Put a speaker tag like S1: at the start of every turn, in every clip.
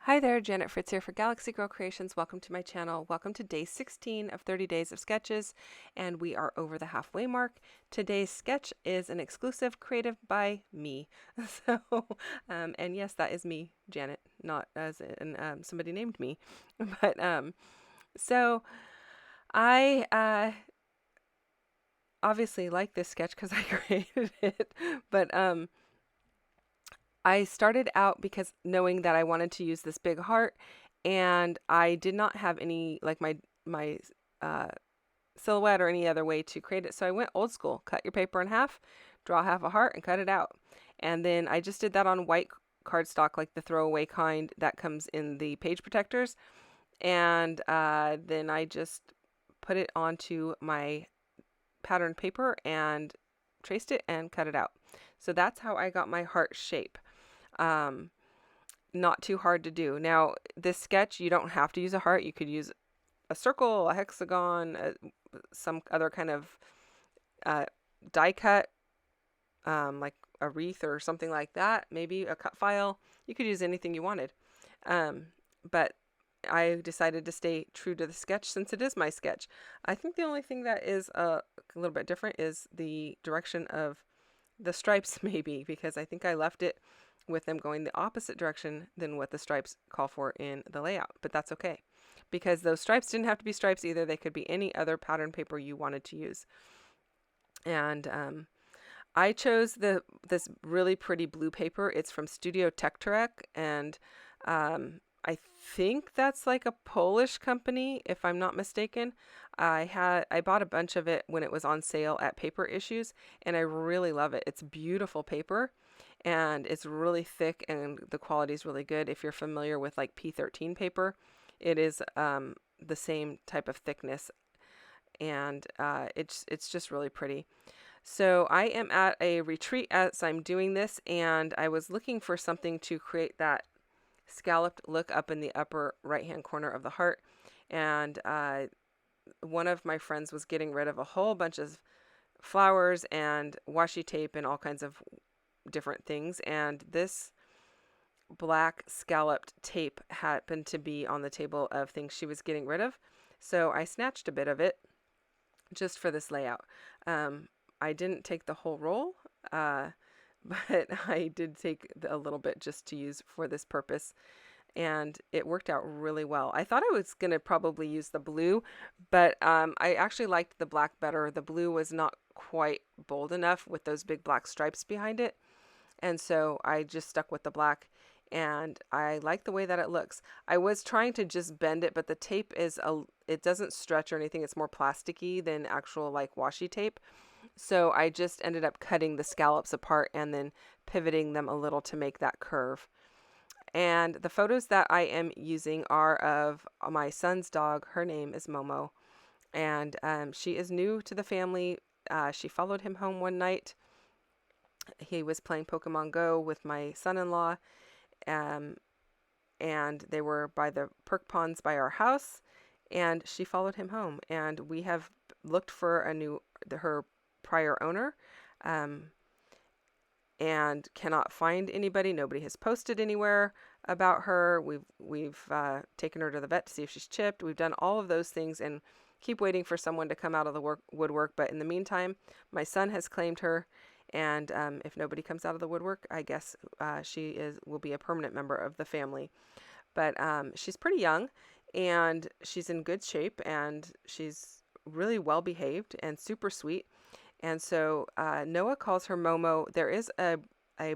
S1: Hi there, Janet Fritz here for Galaxy Girl Creations. Welcome to my channel. Welcome to day 16 of 30 days of sketches, and we are over the halfway mark. Today's sketch is an exclusive creative by me. And yes, that is me, Janet, not as in somebody named me. But so I obviously like this sketch because I created it, but I started out because knowing that I wanted to use this big heart, and I did not have any like my uh, silhouette or any other way to create it. So I went old school, cut your paper in half, draw half a heart, and cut it out. And then I just did that on white cardstock, like the throwaway kind that comes in the page protectors. And then I just put it onto my patterned paper and traced it and cut it out. So that's how I got my heart shape. Um, Not too hard to do. Now, this sketch, you don't have to use a heart. You could use a circle, a hexagon, some other kind of uh, die cut, like a wreath or something like that. Maybe a cut file. You could use anything you wanted. But I decided to stay true to the sketch since it is my sketch. I think the only thing that is a little bit different is the direction of the stripes, maybe, because I think I left it with them going the opposite direction than what the stripes call for in the layout. But that's okay, because those stripes didn't have to be stripes either. They could be any other pattern paper you wanted to use. And I chose this really pretty blue paper. It's from Studio Tekturek, and I think that's like a Polish company, if I'm not mistaken. I bought a bunch of it when it was on sale at Paper Issues, and I really love it. It's beautiful paper, and it's really thick, and the quality is really good. If you're familiar with like P13 paper, it is the same type of thickness, and it's just really pretty. So I am at a retreat as I'm doing this, and I was looking for something to create that scalloped look up in the upper right hand corner of the heart. And one of my friends was getting rid of a whole bunch of flowers and washi tape and all kinds of different things, and this black scalloped tape happened to be on the table of things she was getting rid of. So I snatched a bit of it just for this layout. I didn't take the whole roll, but I did take a little bit just to use for this purpose, and it worked out really well. I thought I was going to probably use the blue, but I actually liked the black better. The blue was not quite bold enough with those big black stripes behind it, and so I just stuck with the black, and I like the way that it looks. I was trying to just bend it, but the tape it doesn't stretch or anything. It's more plasticky than actual like washi tape. So I just ended up cutting the scallops apart and then pivoting them a little to make that curve. And the photos that I am using are of my son's dog. Her name is Momo, and she is new to the family. She followed him home one night. He was playing Pokemon Go with my son-in-law, and they were by the perk ponds by our house, and she followed him home. And we have looked for her prior owner, and cannot find anybody. Nobody has posted anywhere about her. We've taken her to the vet to see if she's chipped. We've done all of those things and keep waiting for someone to come out of the woodwork. But in the meantime, my son has claimed her, and if nobody comes out of the woodwork, I guess will be a permanent member of the family. But she's pretty young, and she's in good shape, and she's really well behaved and super sweet. And so Noah calls her Momo. There is a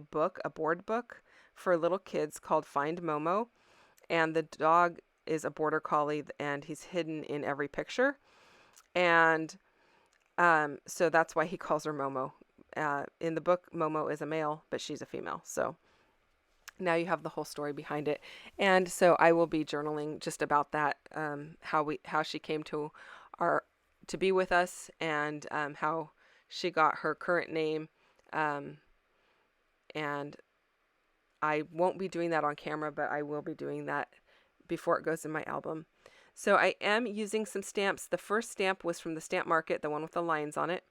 S1: board book for little kids called Find Momo, and the dog is a border collie, and he's hidden in every picture. And so that's why he calls her Momo. In the book, Momo is a male, but she's a female. So now you have the whole story behind it. And so I will be journaling just about that, how she came to be with us, and how she got her current name, and I won't be doing that on camera, but I will be doing that before it goes in my album. So I am using some stamps. The first stamp was from the stamp market, the one with the lines on it,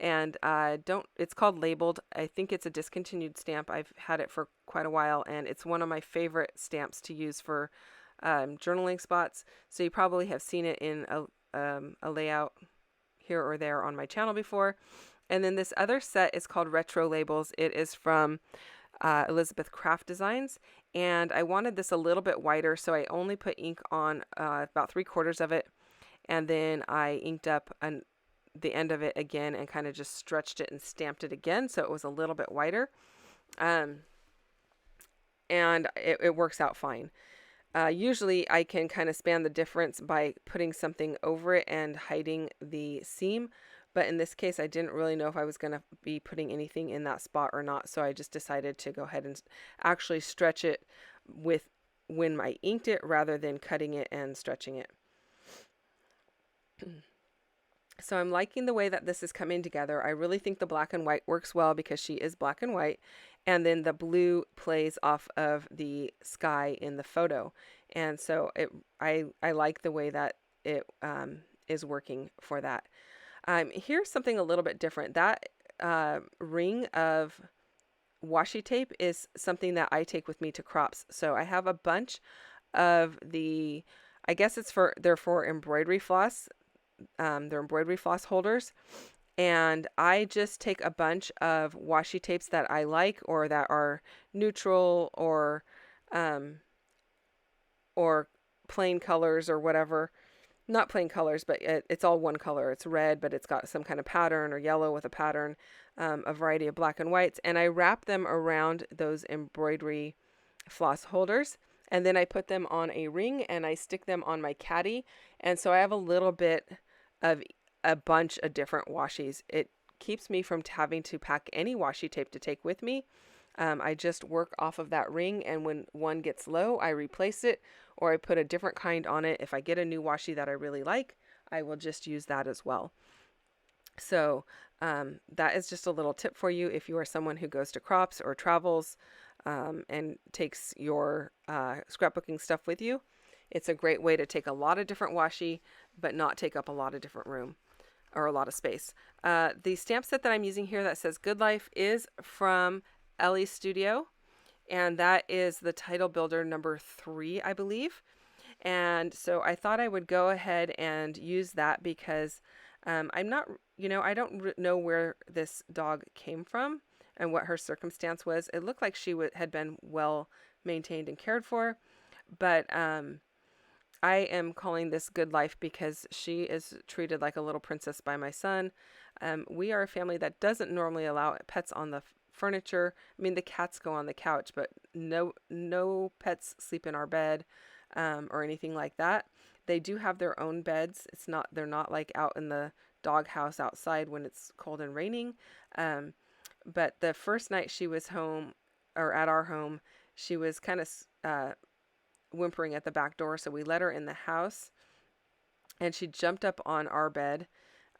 S1: And don't it's called Labeled. I think it's a discontinued stamp. I've had it for quite a while, and it's one of my favorite stamps to use for journaling spots. So you probably have seen it in a layout here or there on my channel before. And then this other set is called Retro Labels. It is from Elizabeth Craft Designs, and I wanted this a little bit whiter, so I only put ink on about 3/4 of it, and then I inked up the end of it again and kind of just stretched it and stamped it again, so it was a little bit whiter, um, and it works out fine. Usually I can kind of span the difference by putting something over it and hiding the seam. But in this case, I didn't really know if I was going to be putting anything in that spot or not. So I just decided to go ahead and actually stretch it with when I inked it rather than cutting it and stretching it. So I'm liking the way that this is coming together. I really think the black and white works well because she is black and white. And then the blue plays off of the sky in the photo. And so I like the way that it is working for that. Here's something a little bit different. That ring of washi tape is something that I take with me to crops. So I have a bunch of I guess they're for embroidery floss. They're embroidery floss holders. And I just take a bunch of washi tapes that I like or that are neutral or plain colors or whatever. Not plain colors, but it's all one color. It's red, but it's got some kind of pattern, or yellow with a pattern, a variety of black and whites. And I wrap them around those embroidery floss holders. And then I put them on a ring and I stick them on my caddy. And so I have a little bit of a bunch of different washies. It keeps me from having to pack any washi tape to take with me. I just work off of that ring, and when one gets low, I replace it, or I put a different kind on it. If I get a new washi that I really like, I will just use that as well. So that is just a little tip for you if you are someone who goes to crops or travels and takes your scrapbooking stuff with you. It's a great way to take a lot of different washi, but not take up a lot of different room or a lot of space. The stamp set that I'm using here that says Good Life is from Ellie Studio, and that is the Title Builder number 3, I believe. And so I thought I would go ahead and use that because I'm not, I don't know where this dog came from and what her circumstance was. It looked like she had been well maintained and cared for, but I am calling this Good Life because she is treated like a little princess by my son. We are a family that doesn't normally allow pets on the furniture. I mean, the cats go on the couch, but no pets sleep in our bed or anything like that. They do have their own beds. They're not like out in the doghouse outside when it's cold and raining. But the first night she was home or at our home, she was kind of whimpering at the back door, so we let her in the house, and she jumped up on our bed,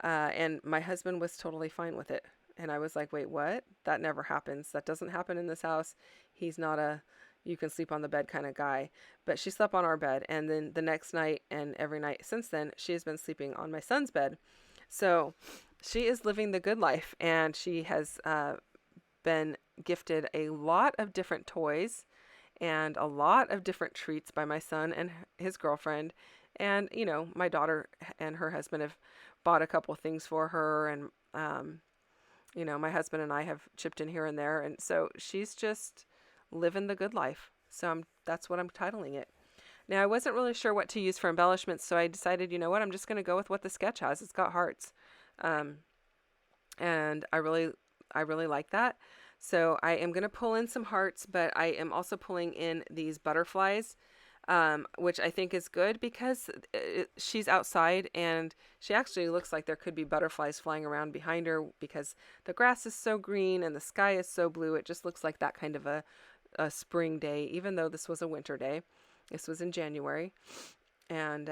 S1: and my husband was totally fine with it. And I was like, wait, what? That never happens. That doesn't happen in this house. He's not you can sleep on the bed kind of guy. But she slept on our bed, and then the next night and every night since then, she has been sleeping on my son's bed. So she is living the good life, and she has been gifted a lot of different toys and a lot of different treats by my son and his girlfriend. And, my daughter and her husband have bought a couple things for her. And, my husband and I have chipped in here and there. And so she's just living the good life. So that's what I'm titling it. Now, I wasn't really sure what to use for embellishments. So I decided, you know what, I'm just going to go with what the sketch has. It's got hearts. And I really like that. So I am going to pull in some hearts, but I am also pulling in these butterflies, which I think is good because she's outside and she actually looks like there could be butterflies flying around behind her because the grass is so green and the sky is so blue. It just looks like that kind of a spring day, even though this was a winter day. This was in January, and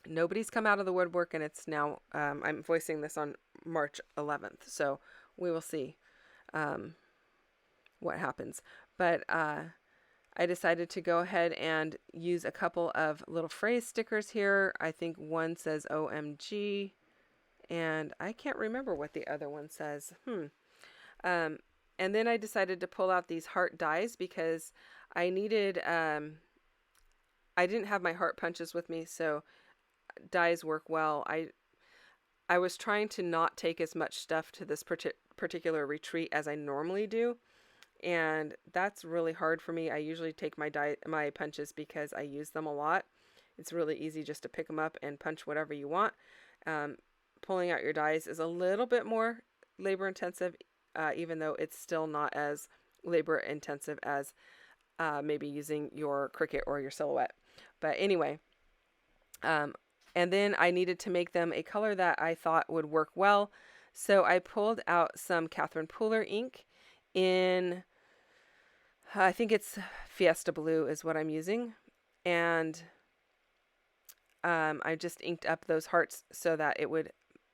S1: nobody's come out of the woodwork, and it's now, I'm voicing this on March 11th, so we will see what happens. But I decided to go ahead and use a couple of little phrase stickers here. I think one says OMG And I can't remember what the other one says. Um, and then I decided to pull out these heart dies because I needed, I didn't have my heart punches with me, so dies work well. I was trying to not take as much stuff to this particular retreat as I normally do, and that's really hard for me. I usually take my punches because I use them a lot. It's really easy just to pick them up and punch whatever you want. Um, Pulling out your dies is a little bit more labor intensive, even though it's still not as labor intensive as maybe using your Cricut or your Silhouette. But anyway, and then I needed to make them a color that I thought would work well. So I pulled out some Catherine Pooler ink in, I think it's Fiesta Blue is what I'm using. And I just inked up those hearts so that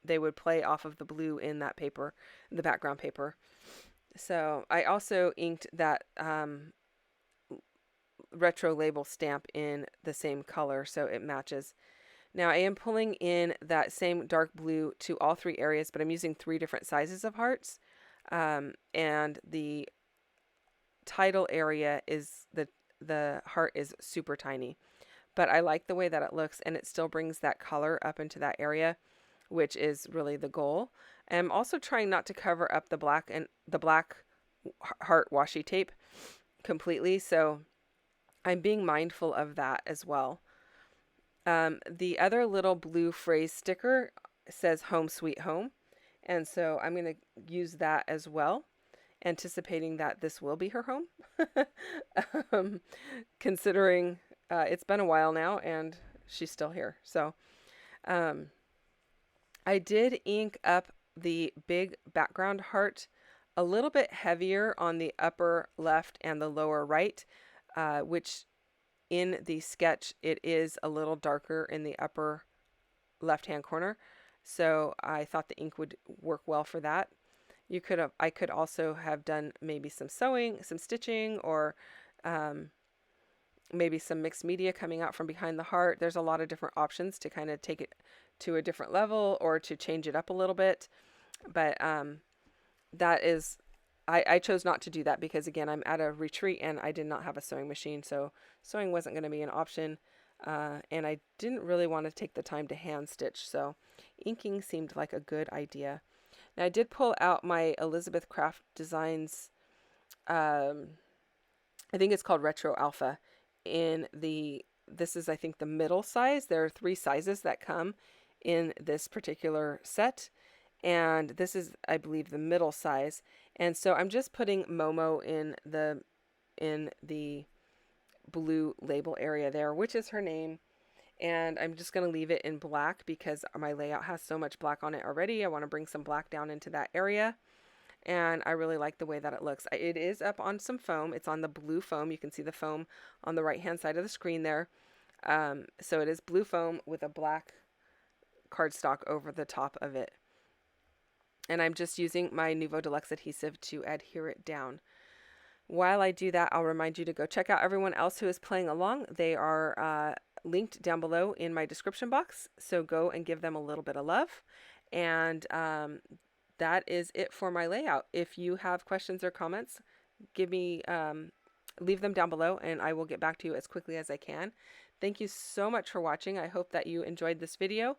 S1: they would play off of the blue in that paper, the background paper. So I also inked that retro label stamp in the same color so it matches. Now I am pulling in that same dark blue to all three areas, but I'm using 3 different sizes of hearts. And the title area is the heart is super tiny, but I like the way that it looks, and it still brings that color up into that area, which is really the goal. And I'm also trying not to cover up the black heart washi tape completely, so I'm being mindful of that as well. The other little blue phrase sticker says "Home Sweet Home," and so I'm going to use that as well, anticipating that this will be her home. Considering it's been a while now and she's still here. So I did ink up the big background heart a little bit heavier on the upper left and the lower right, which in the sketch it is a little darker in the upper left hand corner. So I thought the ink would work well for that. I could also have done maybe some sewing, some stitching, or maybe some mixed media coming out from behind the heart. There's a lot of different options to kind of take it to a different level or to change it up a little bit. But that is, I chose not to do that because, again, I'm at a retreat and I did not have a sewing machine. So sewing wasn't going to be an option. And I didn't really want to take the time to hand stitch. So inking seemed like a good idea. Now I did pull out my Elizabeth Craft Designs, I think it's called Retro Alpha, this is I think the middle size. There are 3 sizes that come in this particular set, and this is, I believe, the middle size. And so I'm just putting Momo in the blue label area there, which is her name. And I'm just going to leave it in black because my layout has so much black on it already. I want to bring some black down into that area. And I really like the way that it looks. It is up on some foam. It's on the blue foam. You can see the foam on the right-hand side of the screen there. So it is blue foam with a black cardstock over the top of it. And I'm just using my Nuvo Deluxe adhesive to adhere it down. While I do that, I'll remind you to go check out everyone else who is playing along. They are linked down below in my description box, so go and give them a little bit of love. And that is it for my layout. If you have questions or comments, leave them down below and I will get back to you as quickly as I can. Thank you so much for watching. I hope that you enjoyed this video,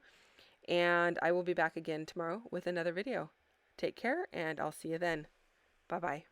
S1: and I will be back again tomorrow with another video. Take care, and I'll see you then. Bye-bye.